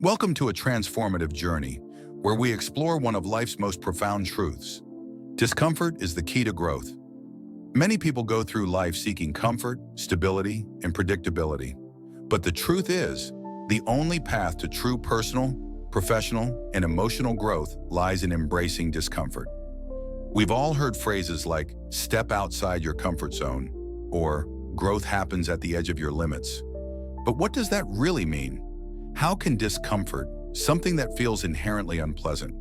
Welcome to a transformative journey where we explore one of life's most profound truths. Discomfort is the key to growth. Many people go through life seeking comfort, stability, and predictability. But the truth is, the only path to true personal, professional, and emotional growth lies in embracing discomfort. We've all heard phrases like, step outside your comfort zone, or growth happens at the edge of your limits. But what does that really mean? How can discomfort, something that feels inherently unpleasant,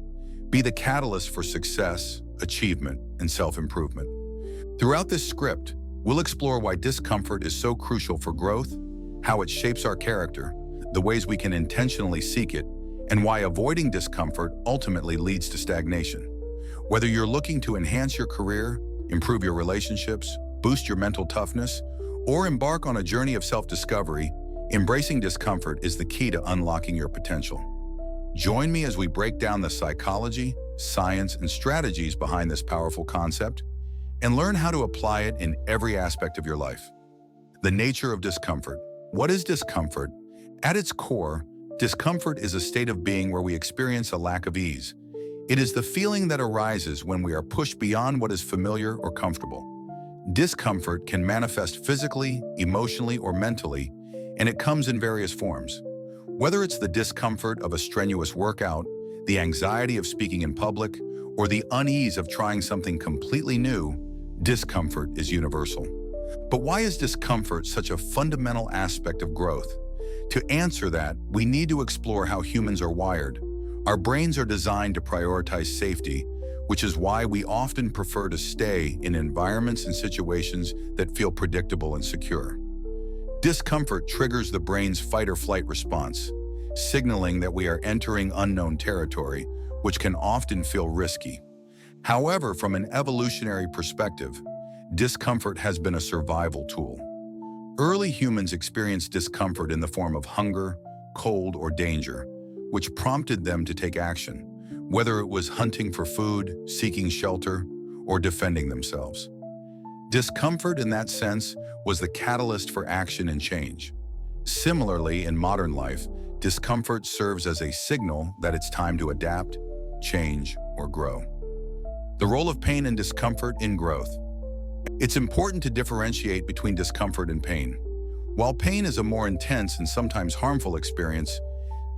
be the catalyst for success, achievement, and self-improvement? Throughout this script, we'll explore why discomfort is so crucial for growth, how it shapes our character, the ways we can intentionally seek it, and why avoiding discomfort ultimately leads to stagnation. Whether you're looking to enhance your career, improve your relationships, boost your mental toughness, or embark on a journey of self-discovery, embracing discomfort is the key to unlocking your potential. Join me as we break down the psychology, science, and strategies behind this powerful concept and learn how to apply it in every aspect of your life. The nature of discomfort. What is discomfort? At its core, discomfort is a state of being where we experience a lack of ease. It is the feeling that arises when we are pushed beyond what is familiar or comfortable. Discomfort can manifest physically, emotionally, or mentally, and it comes in various forms. Whether it's the discomfort of a strenuous workout, the anxiety of speaking in public, or the unease of trying something completely new, discomfort is universal. But why is discomfort such a fundamental aspect of growth? To answer that, we need to explore how humans are wired. Our brains are designed to prioritize safety, which is why we often prefer to stay in environments and situations that feel predictable and secure. Discomfort triggers the brain's fight-or-flight response, signaling that we are entering unknown territory, which can often feel risky. However, from an evolutionary perspective, discomfort has been a survival tool. Early humans experienced discomfort in the form of hunger, cold, or danger, which prompted them to take action, whether it was hunting for food, seeking shelter, or defending themselves. Discomfort, in that sense, was the catalyst for action and change. Similarly, in modern life, discomfort serves as a signal that it's time to adapt, change, or grow. The role of pain and discomfort in growth. It's important to differentiate between discomfort and pain. While pain is a more intense and sometimes harmful experience,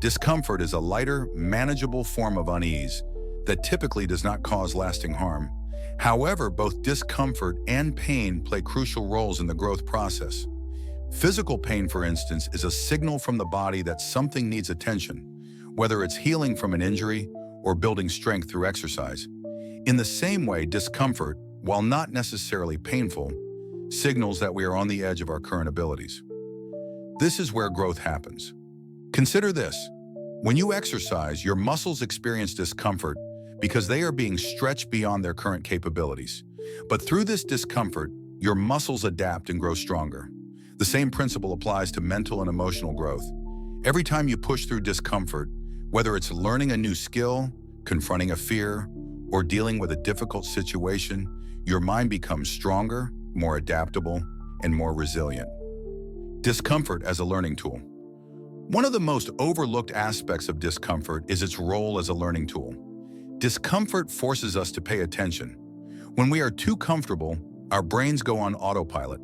discomfort is a lighter, manageable form of unease that typically does not cause lasting harm. However, both discomfort and pain play crucial roles in the growth process. Physical pain, for instance, is a signal from the body that something needs attention, whether it's healing from an injury or building strength through exercise. In the same way, discomfort, while not necessarily painful, signals that we are on the edge of our current abilities. This is where growth happens. Consider this. When you exercise, your muscles experience discomfort because they are being stretched beyond their current capabilities. But through this discomfort, your muscles adapt and grow stronger. The same principle applies to mental and emotional growth. Every time you push through discomfort, whether it's learning a new skill, confronting a fear, or dealing with a difficult situation, your mind becomes stronger, more adaptable, and more resilient. Discomfort as a learning tool. One of the most overlooked aspects of discomfort is its role as a learning tool. Discomfort forces us to pay attention. When we are too comfortable, our brains go on autopilot.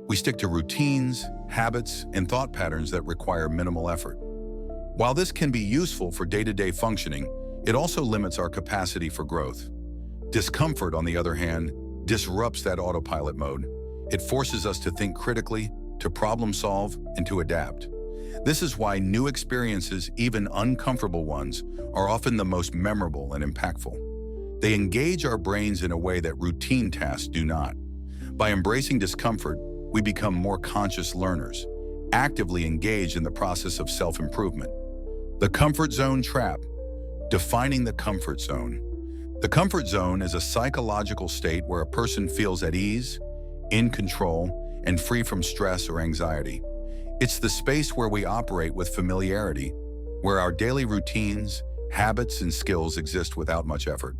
We stick to routines, habits, and thought patterns that require minimal effort. While this can be useful for day-to-day functioning, it also limits our capacity for growth. Discomfort, on the other hand, disrupts that autopilot mode. It forces us to think critically, to problem solve, and to adapt. This is why new experiences, even uncomfortable ones, are often the most memorable and impactful. They engage our brains in a way that routine tasks do not. By embracing discomfort, we become more conscious learners, actively engaged in the process of self-improvement. The comfort zone trap. Defining the comfort zone. The comfort zone is a psychological state where a person feels at ease, in control, and free from stress or anxiety. It's the space where we operate with familiarity, where our daily routines, habits, and skills exist without much effort.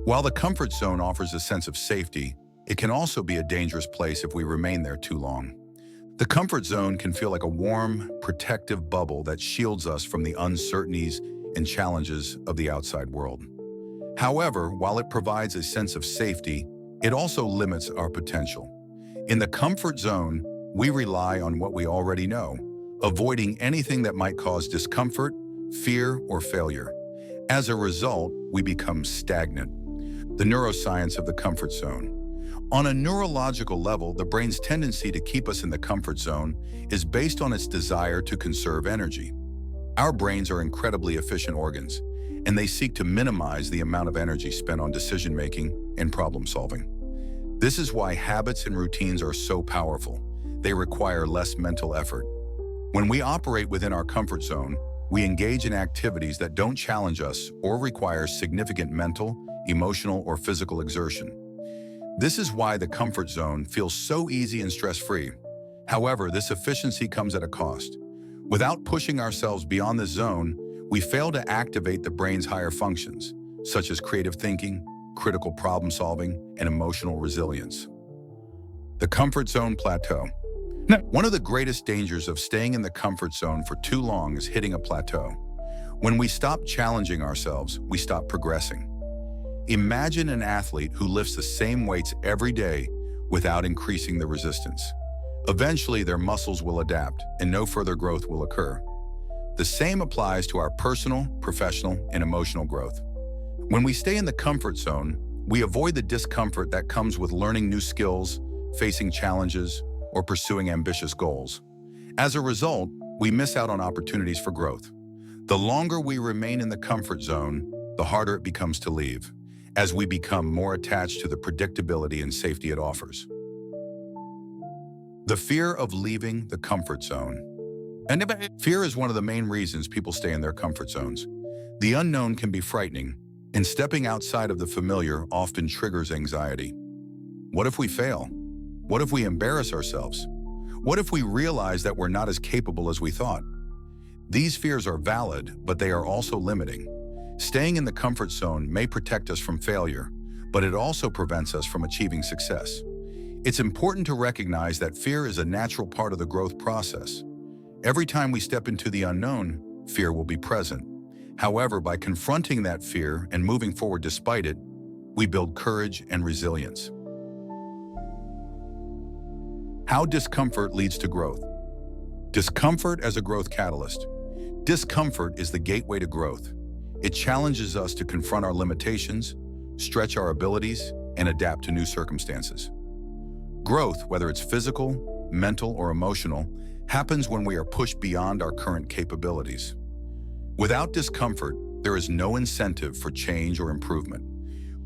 While the comfort zone offers a sense of safety, it can also be a dangerous place if we remain there too long. The comfort zone can feel like a warm, protective bubble that shields us from the uncertainties and challenges of the outside world. However, while it provides a sense of safety, it also limits our potential. In the comfort zone, we rely on what we already know, avoiding anything that might cause discomfort, fear, or failure. As a result, we become stagnant. The neuroscience of the comfort zone. On a neurological level, the brain's tendency to keep us in the comfort zone is based on its desire to conserve energy. Our brains are incredibly efficient organs, and they seek to minimize the amount of energy spent on decision-making and problem-solving. This is why habits and routines are so powerful. They require less mental effort. When we operate within our comfort zone, we engage in activities that don't challenge us or require significant mental, emotional, or physical exertion. This is why the comfort zone feels so easy and stress-free. However, this efficiency comes at a cost. Without pushing ourselves beyond this zone, we fail to activate the brain's higher functions, such as creative thinking, critical problem-solving, and emotional resilience. The comfort zone plateau. One of the greatest dangers of staying in the comfort zone for too long is hitting a plateau. When we stop challenging ourselves, we stop progressing. Imagine an athlete who lifts the same weights every day without increasing the resistance. Eventually, their muscles will adapt and no further growth will occur. The same applies to our personal, professional, and emotional growth. When we stay in the comfort zone, we avoid the discomfort that comes with learning new skills, facing challenges, or pursuing ambitious goals. As a result, we miss out on opportunities for growth. The longer we remain in the comfort zone, the harder it becomes to leave, as we become more attached to the predictability and safety it offers. The fear of leaving the comfort zone. Fear is one of the main reasons people stay in their comfort zones. The unknown can be frightening, and stepping outside of the familiar often triggers anxiety. What if we fail? What if we embarrass ourselves? What if we realize that we're not as capable as we thought? These fears are valid, but they are also limiting. Staying in the comfort zone may protect us from failure, but it also prevents us from achieving success. It's important to recognize that fear is a natural part of the growth process. Every time we step into the unknown, fear will be present. However, by confronting that fear and moving forward despite it, we build courage and resilience. How discomfort leads to growth. Discomfort as a growth catalyst. Discomfort is the gateway to growth. It challenges us to confront our limitations, stretch our abilities, and adapt to new circumstances. Growth, whether it's physical, mental, or emotional, happens when we are pushed beyond our current capabilities. Without discomfort, there is no incentive for change or improvement.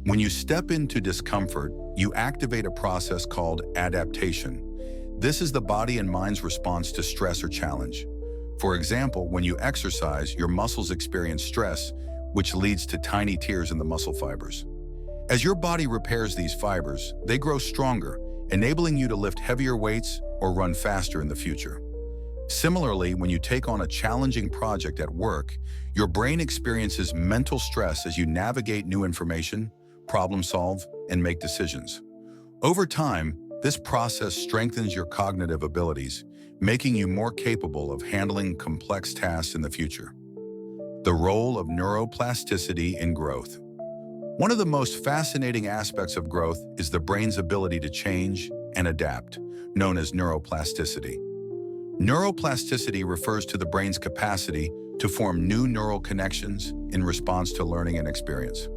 When you step into discomfort, you activate a process called adaptation. This is the body and mind's response to stress or challenge. For example, when you exercise, your muscles experience stress, which leads to tiny tears in the muscle fibers. As your body repairs these fibers, they grow stronger, enabling you to lift heavier weights or run faster in the future. Similarly, when you take on a challenging project at work, your brain experiences mental stress as you navigate new information, problem solve, and make decisions. Over time, this process strengthens your cognitive abilities, making you more capable of handling complex tasks in the future. The role of neuroplasticity in growth. One of the most fascinating aspects of growth is the brain's ability to change and adapt, known as neuroplasticity. Neuroplasticity refers to the brain's capacity to form new neural connections in response to learning and experience.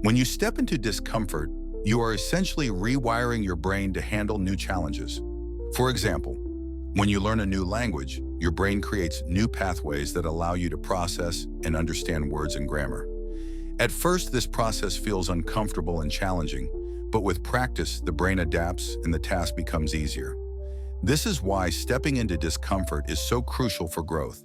When you step into discomfort, you are essentially rewiring your brain to handle new challenges. For example, when you learn a new language, your brain creates new pathways that allow you to process and understand words and grammar. At first, this process feels uncomfortable and challenging, but with practice, the brain adapts and the task becomes easier. This is why stepping into discomfort is so crucial for growth.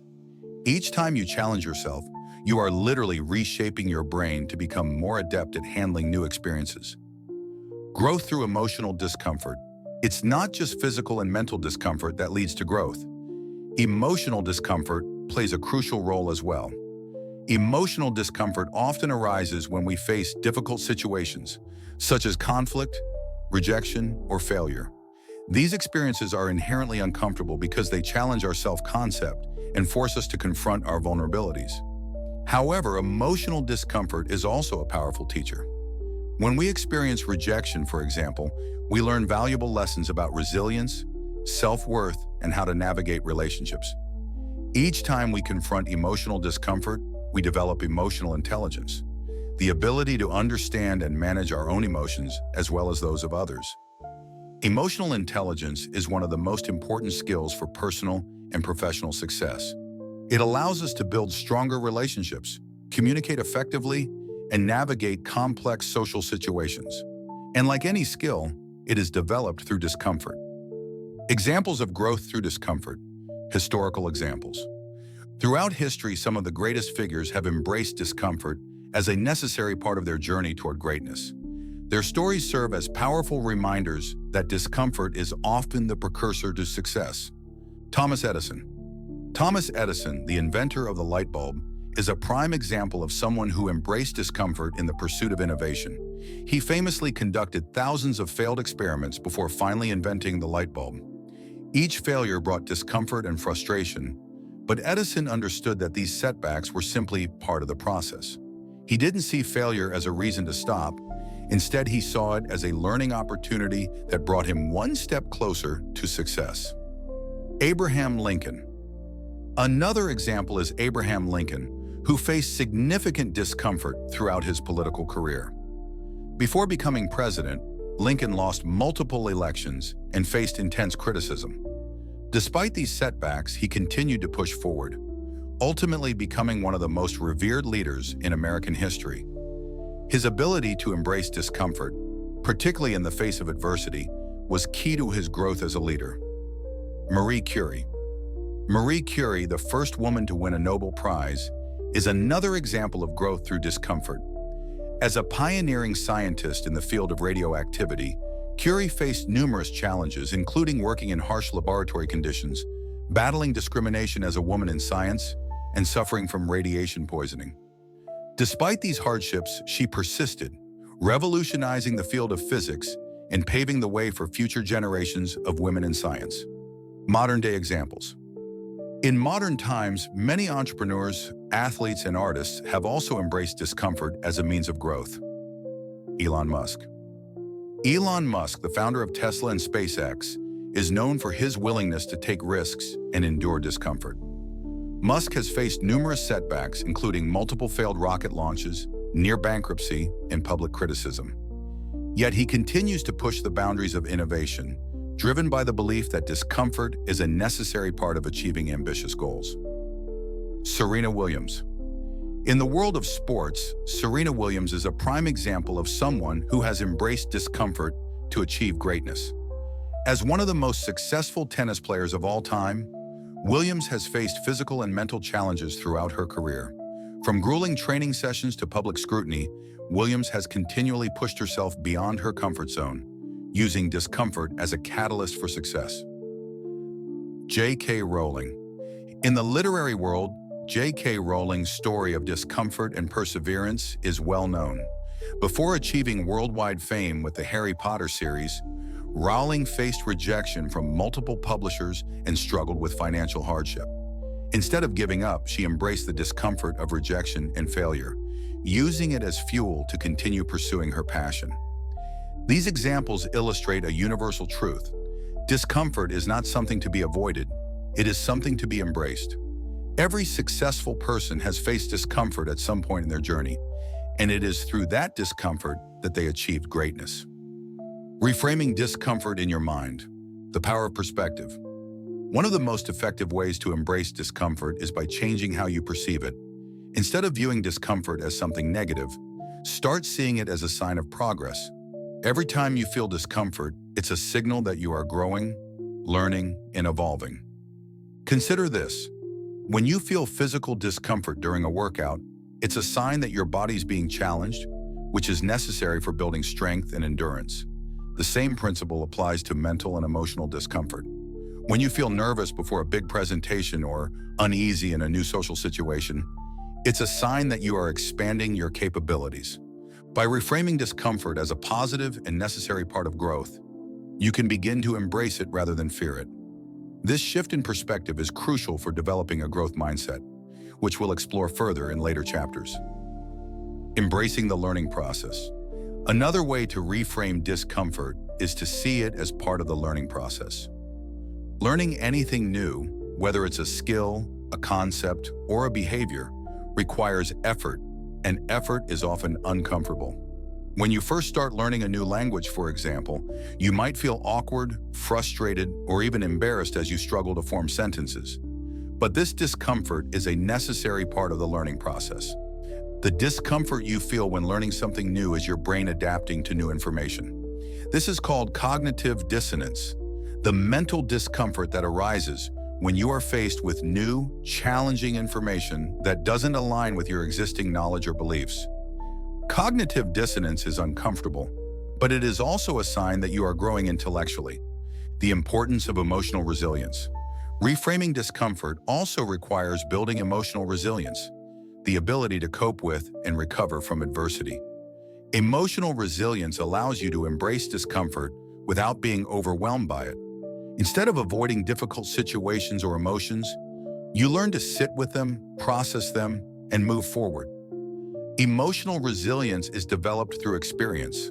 Each time you challenge yourself, you are literally reshaping your brain to become more adept at handling new experiences. Growth through emotional discomfort. It's not just physical and mental discomfort that leads to growth. Emotional discomfort plays a crucial role as well. Emotional discomfort often arises when we face difficult situations, such as conflict, rejection, or failure. These experiences are inherently uncomfortable because they challenge our self-concept and force us to confront our vulnerabilities. However, emotional discomfort is also a powerful teacher. When we experience rejection, for example, we learn valuable lessons about resilience, self-worth, and how to navigate relationships. Each time we confront emotional discomfort, we develop emotional intelligence, the ability to understand and manage our own emotions as well as those of others. Emotional intelligence is one of the most important skills for personal and professional success. It allows us to build stronger relationships, communicate effectively, and navigate complex social situations. And like any skill, it is developed through discomfort. Examples of growth through discomfort. Historical examples. Throughout history, some of the greatest figures have embraced discomfort as a necessary part of their journey toward greatness. Their stories serve as powerful reminders that discomfort is often the precursor to success. Thomas Edison. Thomas Edison, the inventor of the light bulb, is a prime example of someone who embraced discomfort in the pursuit of innovation. He famously conducted thousands of failed experiments before finally inventing the light bulb. Each failure brought discomfort and frustration, but Edison understood that these setbacks were simply part of the process. He didn't see failure as a reason to stop. Instead, he saw it as a learning opportunity that brought him one step closer to success. Abraham Lincoln. Another example is Abraham Lincoln, who faced significant discomfort throughout his political career. Before becoming president, Lincoln lost multiple elections and faced intense criticism. Despite these setbacks, he continued to push forward, ultimately becoming one of the most revered leaders in American history. His ability to embrace discomfort, particularly in the face of adversity, was key to his growth as a leader. Marie Curie. Marie Curie, the first woman to win a Nobel Prize, is another example of growth through discomfort. As a pioneering scientist in the field of radioactivity, Curie faced numerous challenges, including working in harsh laboratory conditions, battling discrimination as a woman in science, and suffering from radiation poisoning. Despite these hardships, she persisted, revolutionizing the field of physics and paving the way for future generations of women in science. Modern-day examples. In modern times, many entrepreneurs, athletes, and artists have also embraced discomfort as a means of growth. Elon Musk. Elon Musk, the founder of Tesla and SpaceX, is known for his willingness to take risks and endure discomfort. Musk has faced numerous setbacks, including multiple failed rocket launches, near bankruptcy, and public criticism. Yet he continues to push the boundaries of innovation, driven by the belief that discomfort is a necessary part of achieving ambitious goals. Serena Williams. In the world of sports, Serena Williams is a prime example of someone who has embraced discomfort to achieve greatness. As one of the most successful tennis players of all time, Williams has faced physical and mental challenges throughout her career. From grueling training sessions to public scrutiny, Williams has continually pushed herself beyond her comfort zone, using discomfort as a catalyst for success. J.K. Rowling. In the literary world, J.K. Rowling's story of discomfort and perseverance is well known. Before achieving worldwide fame with the Harry Potter series, Rowling faced rejection from multiple publishers and struggled with financial hardship. Instead of giving up, she embraced the discomfort of rejection and failure, using it as fuel to continue pursuing her passion. These examples illustrate a universal truth. Discomfort is not something to be avoided, it is something to be embraced. Every successful person has faced discomfort at some point in their journey, and it is through that discomfort that they achieved greatness. Reframing discomfort in your mind. The power of perspective. One of the most effective ways to embrace discomfort is by changing how you perceive it. Instead of viewing discomfort as something negative, start seeing it as a sign of progress. Every time you feel discomfort, it's a signal that you are growing, learning, and evolving. Consider this. When you feel physical discomfort during a workout, it's a sign that your body's being challenged, which is necessary for building strength and endurance. The same principle applies to mental and emotional discomfort. When you feel nervous before a big presentation or uneasy in a new social situation, it's a sign that you are expanding your capabilities. By reframing discomfort as a positive and necessary part of growth, you can begin to embrace it rather than fear it. This shift in perspective is crucial for developing a growth mindset, which we'll explore further in later chapters. Embracing the learning process. Another way to reframe discomfort is to see it as part of the learning process. Learning anything new, whether it's a skill, a concept, or a behavior, requires effort, and effort is often uncomfortable. When you first start learning a new language, for example, you might feel awkward, frustrated, or even embarrassed as you struggle to form sentences. But this discomfort is a necessary part of the learning process. The discomfort you feel when learning something new is your brain adapting to new information. This is called cognitive dissonance, the mental discomfort that arises when you are faced with new, challenging information that doesn't align with your existing knowledge or beliefs. Cognitive dissonance is uncomfortable, but it is also a sign that you are growing intellectually. The importance of emotional resilience. Reframing discomfort also requires building emotional resilience, the ability to cope with and recover from adversity. Emotional resilience allows you to embrace discomfort without being overwhelmed by it. Instead of avoiding difficult situations or emotions, you learn to sit with them, process them, and move forward. Emotional resilience is developed through experience.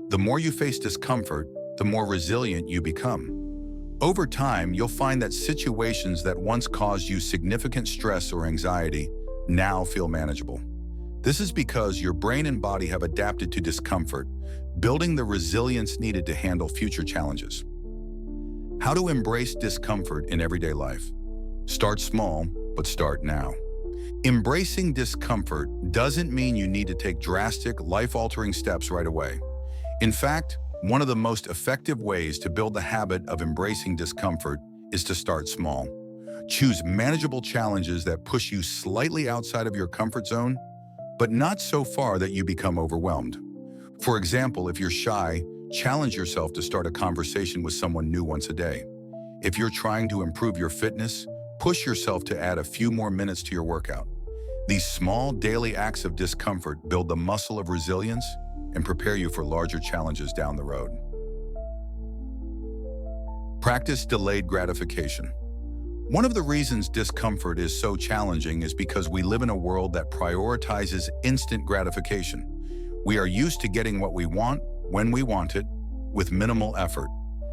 The more you face discomfort, the more resilient you become. Over time, you'll find that situations that once caused you significant stress or anxiety now feel manageable. This is because your brain and body have adapted to discomfort, building the resilience needed to handle future challenges. How to embrace discomfort in everyday life. Start small, but start now. Embracing discomfort doesn't mean you need to take drastic, life-altering steps right away. In fact, one of the most effective ways to build the habit of embracing discomfort is to start small. Choose manageable challenges that push you slightly outside of your comfort zone, but not so far that you become overwhelmed. For example, if you're shy, challenge yourself to start a conversation with someone new once a day. If you're trying to improve your fitness, push yourself to add a few more minutes to your workout. These small daily acts of discomfort build the muscle of resilience and prepare you for larger challenges down the road. Practice delayed gratification. One of the reasons discomfort is so challenging is because we live in a world that prioritizes instant gratification. We are used to getting what we want, when we want it, with minimal effort.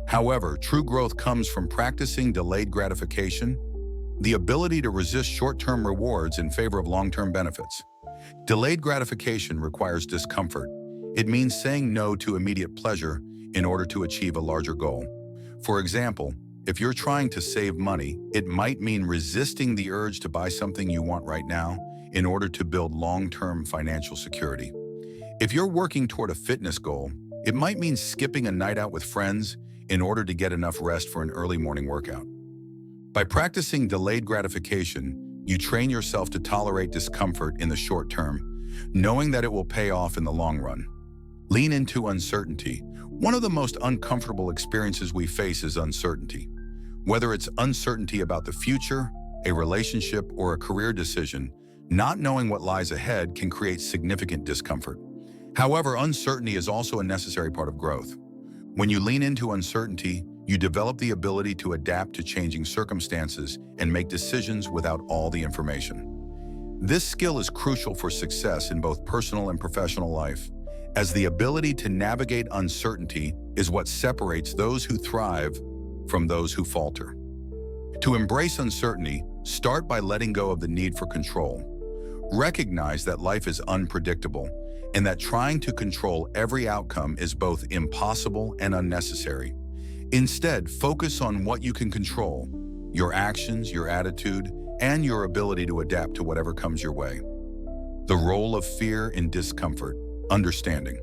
However, true growth comes from practicing delayed gratification, the ability to resist short-term rewards in favor of long-term benefits. Delayed gratification requires discomfort. It means saying no to immediate pleasure in order to achieve a larger goal. For example, if you're trying to save money, it might mean resisting the urge to buy something you want right now in order to build long-term financial security. If you're working toward a fitness goal, it might mean skipping a night out with friends in order to get enough rest for an early morning workout. By practicing delayed gratification, you train yourself to tolerate discomfort in the short term, knowing that it will pay off in the long run. Lean into uncertainty. One of the most uncomfortable experiences we face is uncertainty. Whether it's uncertainty about the future, a relationship, or a career decision, not knowing what lies ahead can create significant discomfort. However, uncertainty is also a necessary part of growth. When you lean into uncertainty, you develop the ability to adapt to changing circumstances and make decisions without all the information. This skill is crucial for success in both personal and professional life, as the ability to navigate uncertainty is what separates those who thrive from those who falter. To embrace uncertainty, start by letting go of the need for control. Recognize that life is unpredictable and that trying to control every outcome is both impossible and unnecessary. Instead, focus on what you can control: your actions, your attitude, and your ability to adapt to whatever comes your way. The role of fear in discomfort. Understanding.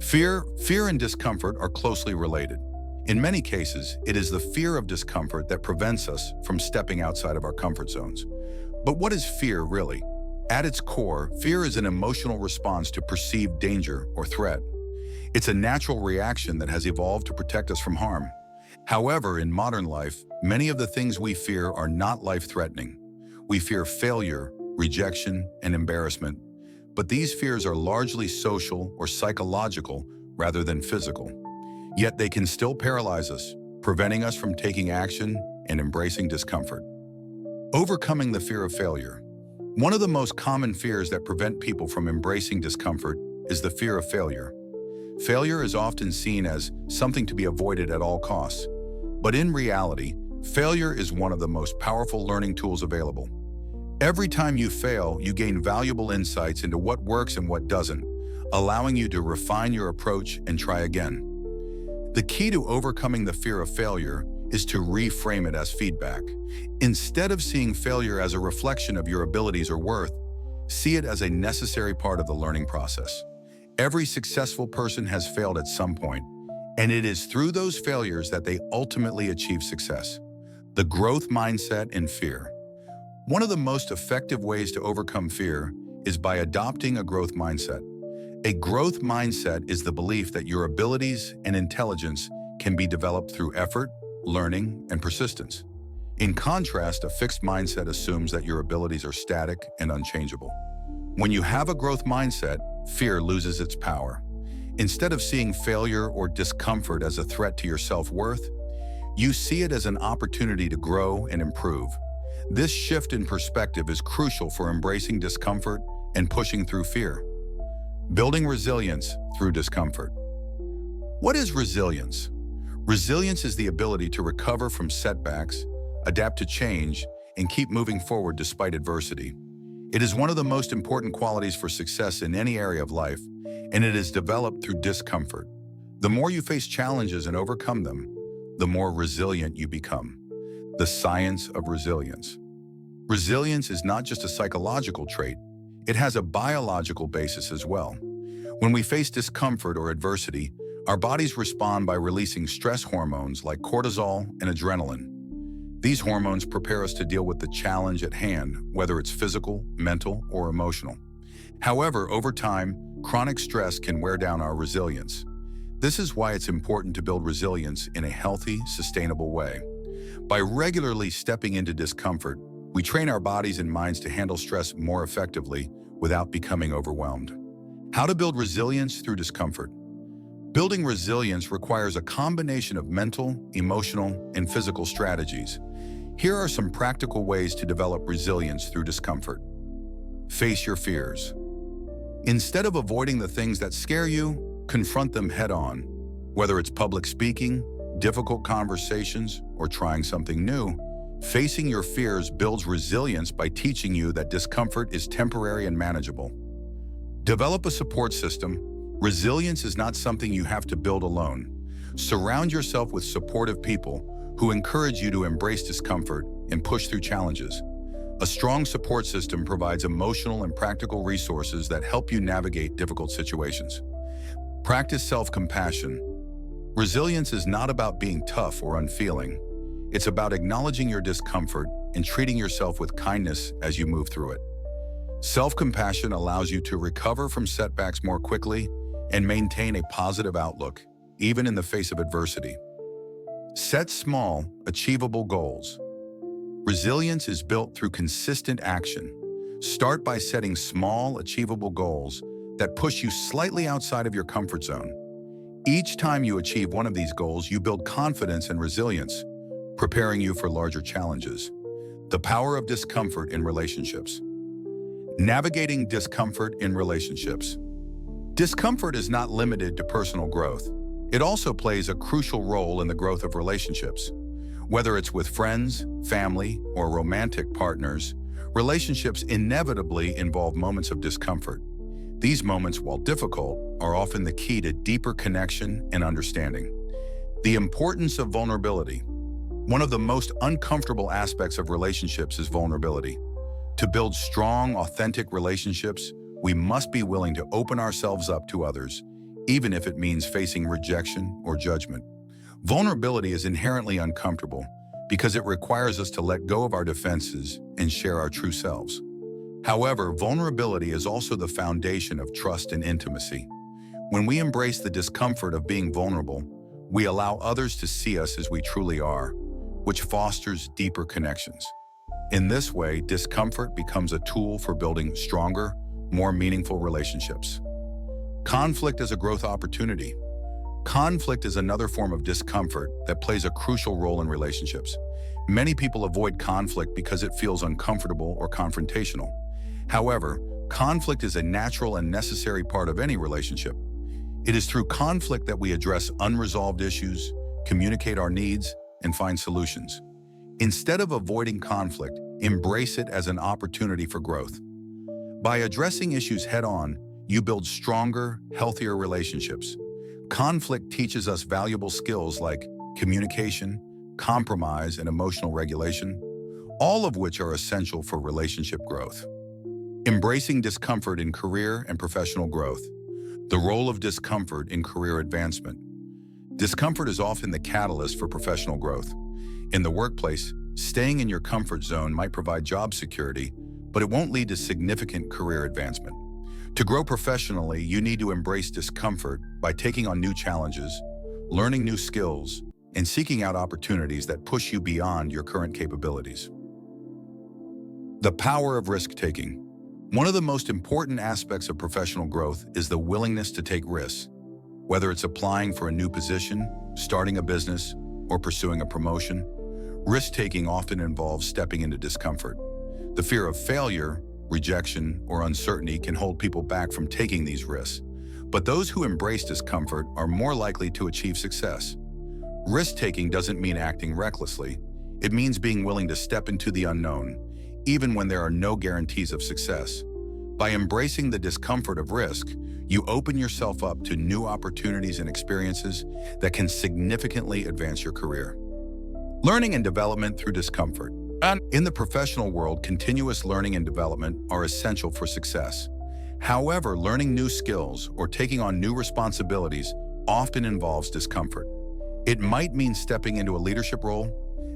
Fear and discomfort are closely related. In many cases, it is the fear of discomfort that prevents us from stepping outside of our comfort zones. But what is fear really? At its core, fear is an emotional response to perceived danger or threat. It's a natural reaction that has evolved to protect us from harm. However, in modern life, many of the things we fear are not life-threatening. We fear failure, rejection, and embarrassment. But these fears are largely social or psychological rather than physical. Yet they can still paralyze us, preventing us from taking action and embracing discomfort. Overcoming the fear of failure. One of the most common fears that prevent people from embracing discomfort is the fear of failure. Failure is often seen as something to be avoided at all costs. But in reality, failure is one of the most powerful learning tools available. Every time you fail, you gain valuable insights into what works and what doesn't, allowing you to refine your approach and try again. The key to overcoming the fear of failure is to reframe it as feedback. Instead of seeing failure as a reflection of your abilities or worth, see it as a necessary part of the learning process. Every successful person has failed at some point, and it is through those failures that they ultimately achieve success. The growth mindset and fear. One of the most effective ways to overcome fear is by adopting a growth mindset. A growth mindset is the belief that your abilities and intelligence can be developed through effort, learning, and persistence. In contrast, a fixed mindset assumes that your abilities are static and unchangeable. When you have a growth mindset, fear loses its power. Instead of seeing failure or discomfort as a threat to your self-worth, you see it as an opportunity to grow and improve. This shift in perspective is crucial for embracing discomfort and pushing through fear. Building resilience through discomfort. What is resilience? Resilience is the ability to recover from setbacks, adapt to change, and keep moving forward despite adversity. It is one of the most important qualities for success in any area of life, and it is developed through discomfort. The more you face challenges and overcome them, the more resilient you become. The science of resilience. Resilience is not just a psychological trait, it has a biological basis as well. When we face discomfort or adversity, our bodies respond by releasing stress hormones like cortisol and adrenaline. These hormones prepare us to deal with the challenge at hand, whether it's physical, mental, or emotional. However, over time, chronic stress can wear down our resilience. This is why it's important to build resilience in a healthy, sustainable way. By regularly stepping into discomfort, we train our bodies and minds to handle stress more effectively without becoming overwhelmed. How to build resilience through discomfort. Building resilience requires a combination of mental, emotional, and physical strategies. Here are some practical ways to develop resilience through discomfort. Face your fears. Instead of avoiding the things that scare you, confront them head-on. Whether it's public speaking, difficult conversations, or trying something new, facing your fears builds resilience by teaching you that discomfort is temporary and manageable. Develop a support system. Resilience is not something you have to build alone. Surround yourself with supportive people who encourage you to embrace discomfort and push through challenges. A strong support system provides emotional and practical resources that help you navigate difficult situations. Practice self-compassion. Resilience is not about being tough or unfeeling. It's about acknowledging your discomfort and treating yourself with kindness as you move through it. Self-compassion allows you to recover from setbacks more quickly and maintain a positive outlook, even in the face of adversity. Set small, achievable goals. Resilience is built through consistent action. Start by setting small, achievable goals that push you slightly outside of your comfort zone. Each time you achieve one of these goals, you build confidence and resilience, preparing you for larger challenges. The power of discomfort in relationships. Navigating discomfort in relationships. Discomfort is not limited to personal growth. It also plays a crucial role in the growth of relationships. Whether it's with friends, family, or romantic partners, relationships inevitably involve moments of discomfort. These moments, while difficult, are often the key to deeper connection and understanding. The importance of vulnerability. One of the most uncomfortable aspects of relationships is vulnerability. To build strong, authentic relationships, we must be willing to open ourselves up to others, even if it means facing rejection or judgment. Vulnerability is inherently uncomfortable because it requires us to let go of our defenses and share our true selves. However, vulnerability is also the foundation of trust and intimacy. When we embrace the discomfort of being vulnerable, we allow others to see us as we truly are, which fosters deeper connections. In this way, discomfort becomes a tool for building stronger, more meaningful relationships. Conflict as a growth opportunity. Conflict is another form of discomfort that plays a crucial role in relationships. Many people avoid conflict because it feels uncomfortable or confrontational. However, conflict is a natural and necessary part of any relationship. It is through conflict that we address unresolved issues, communicate our needs, and find solutions. Instead of avoiding conflict, embrace it as an opportunity for growth. By addressing issues head-on, you build stronger, healthier relationships. Conflict teaches us valuable skills like communication, compromise, and emotional regulation, all of which are essential for relationship growth. Embracing discomfort in career and professional growth. The role of discomfort in career advancement. Discomfort is often the catalyst for professional growth. In the workplace, staying in your comfort zone might provide job security, but it won't lead to significant career advancement. To grow professionally, you need to embrace discomfort by taking on new challenges, learning new skills, and seeking out opportunities that push you beyond your current capabilities. The power of risk-taking. One of the most important aspects of professional growth is the willingness to take risks. Whether it's applying for a new position, starting a business, or pursuing a promotion, risk-taking often involves stepping into discomfort. The fear of failure, rejection, or uncertainty can hold people back from taking these risks. But those who embrace discomfort are more likely to achieve success. Risk-taking doesn't mean acting recklessly. It means being willing to step into the unknown, even when there are no guarantees of success. By embracing the discomfort of risk, you open yourself up to new opportunities and experiences that can significantly advance your career. Learning and development through discomfort. In the professional world, continuous learning and development are essential for success. However, learning new skills or taking on new responsibilities often involves discomfort. It might mean stepping into a leadership role,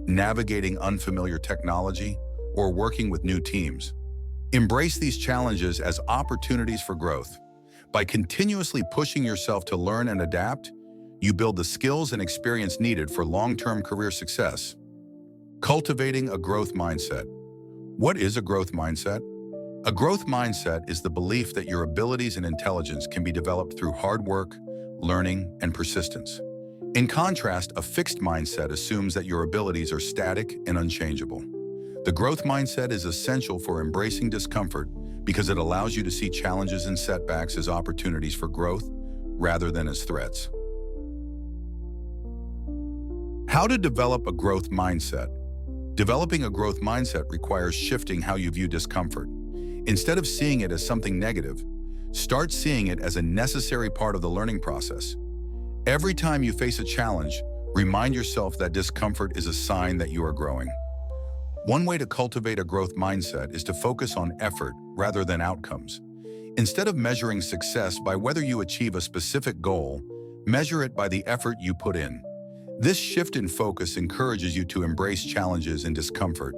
navigating unfamiliar technology, or working with new teams. Embrace these challenges as opportunities for growth. By continuously pushing yourself to learn and adapt, you build the skills and experience needed for long-term career success. Cultivating a growth mindset. What is a growth mindset? A growth mindset is the belief that your abilities and intelligence can be developed through hard work, learning, and persistence. In contrast, a fixed mindset assumes that your abilities are static and unchangeable. The growth mindset is essential for embracing discomfort because it allows you to see challenges and setbacks as opportunities for growth rather than as threats. How to develop a growth mindset. Developing a growth mindset requires shifting how you view discomfort. Instead of seeing it as something negative, start seeing it as a necessary part of the learning process. Every time you face a challenge, remind yourself that discomfort is a sign that you are growing. One way to cultivate a growth mindset is to focus on effort rather than outcomes. Instead of measuring success by whether you achieve a specific goal, measure it by the effort you put in. This shift in focus encourages you to embrace challenges and discomfort,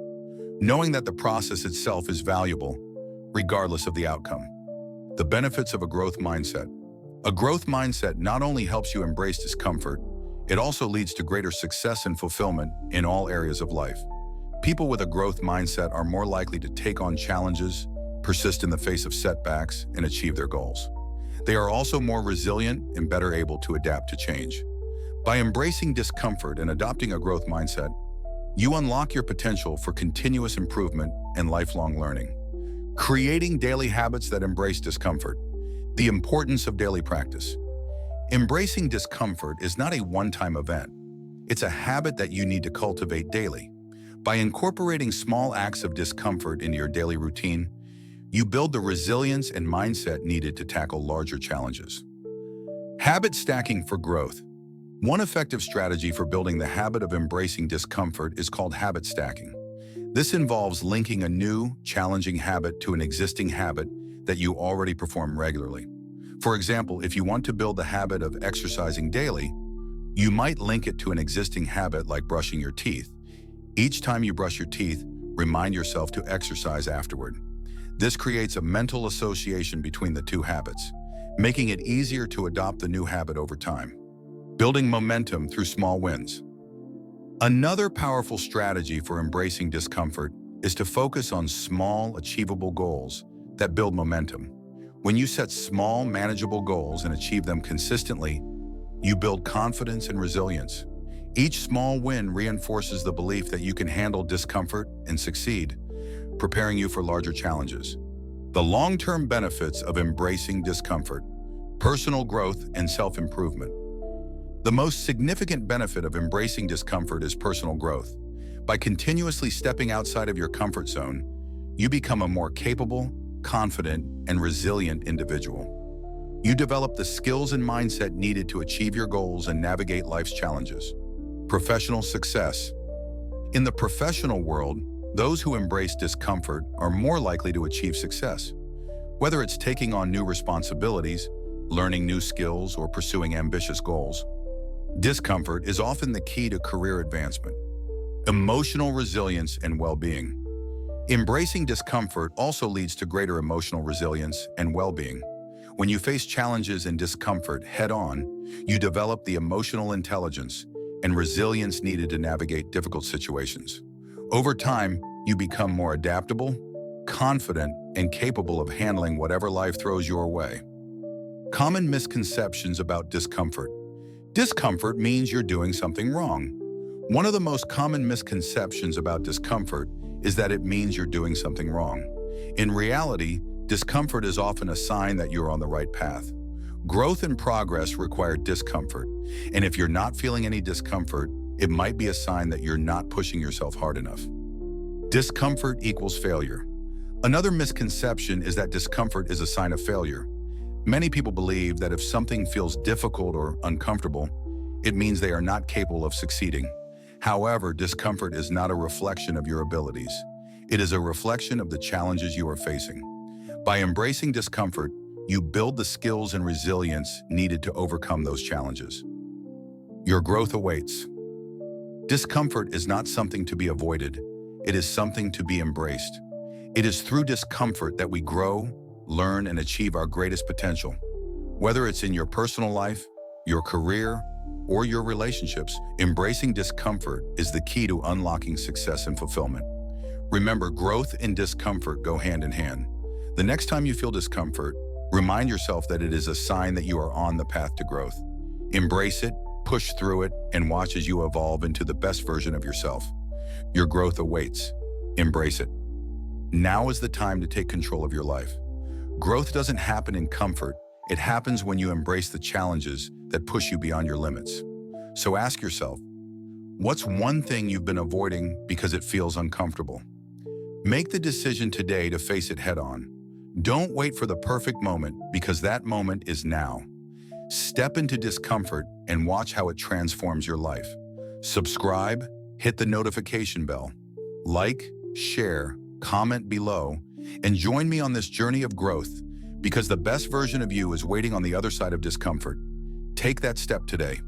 knowing that the process itself is valuable, regardless of the outcome. The benefits of a growth mindset. A growth mindset not only helps you embrace discomfort, it also leads to greater success and fulfillment in all areas of life. People with a growth mindset are more likely to take on challenges, persist in the face of setbacks, and achieve their goals. They are also more resilient and better able to adapt to change. By embracing discomfort and adopting a growth mindset, you unlock your potential for continuous improvement and lifelong learning. Creating daily habits that embrace discomfort. The importance of daily practice. Embracing discomfort is not a one-time event. It's a habit that you need to cultivate daily. By incorporating small acts of discomfort into your daily routine, you build the resilience and mindset needed to tackle larger challenges. Habit stacking for growth. One effective strategy for building the habit of embracing discomfort is called habit stacking. This involves linking a new, challenging habit to an existing habit that you already perform regularly. For example, if you want to build the habit of exercising daily, you might link it to an existing habit like brushing your teeth. Each time you brush your teeth, remind yourself to exercise afterward. This creates a mental association between the two habits, making it easier to adopt the new habit over time. Building momentum through small wins. Another powerful strategy for embracing discomfort is to focus on small, achievable goals that build momentum. When you set small, manageable goals and achieve them consistently, You build confidence and resilience. Each small win reinforces the belief that you can handle discomfort and succeed, preparing you for larger challenges. The long-term benefits of embracing discomfort: personal growth and self-improvement. The most significant benefit of embracing discomfort is personal growth. By continuously stepping outside of your comfort zone, you become a more capable, confident, and resilient individual. You develop the skills and mindset needed to achieve your goals and navigate life's challenges. Professional success. In the professional world, those who embrace discomfort are more likely to achieve success. Whether it's taking on new responsibilities, learning new skills, or pursuing ambitious goals, discomfort is often the key to career advancement. Emotional resilience and well-being. Embracing discomfort also leads to greater emotional resilience and well-being. When you face challenges and discomfort head-on, you develop the emotional intelligence and resilience needed to navigate difficult situations. Over time, you become more adaptable, confident, and capable of handling whatever life throws your way. Common misconceptions about discomfort. Discomfort means you're doing something wrong. One of the most common misconceptions about discomfort is that it means you're doing something wrong. In reality, discomfort is often a sign that you're on the right path. Growth and progress require discomfort, and if you're not feeling any discomfort, it might be a sign that you're not pushing yourself hard enough. Discomfort equals failure. Another misconception is that discomfort is a sign of failure. Many people believe that if something feels difficult or uncomfortable, it means they are not capable of succeeding. However, discomfort is not a reflection of your abilities. It is a reflection of the challenges you are facing. By embracing discomfort, you build the skills and resilience needed to overcome those challenges. Your growth awaits. Discomfort is not something to be avoided. It is something to be embraced. It is through discomfort that we grow, learn, and achieve our greatest potential. Whether it's in your personal life, your career, or your relationships, embracing discomfort is the key to unlocking success and fulfillment. Remember, growth and discomfort go hand in hand. The next time you feel discomfort, remind yourself that it is a sign that you are on the path to growth. Embrace it, push through it, and watch as you evolve into the best version of yourself. Your growth awaits. Embrace it. Now is the time to take control of your life. Growth doesn't happen in comfort. It happens when you embrace the challenges that push you beyond your limits. So ask yourself, what's one thing you've been avoiding because it feels uncomfortable? Make the decision today to face it head-on. Don't wait for the perfect moment, because that moment is now. Step into discomfort and watch how it transforms your life. Subscribe, hit the notification bell, like, share, comment below, and join me on this journey of growth, because the best version of you is waiting on the other side of discomfort. Take that step today.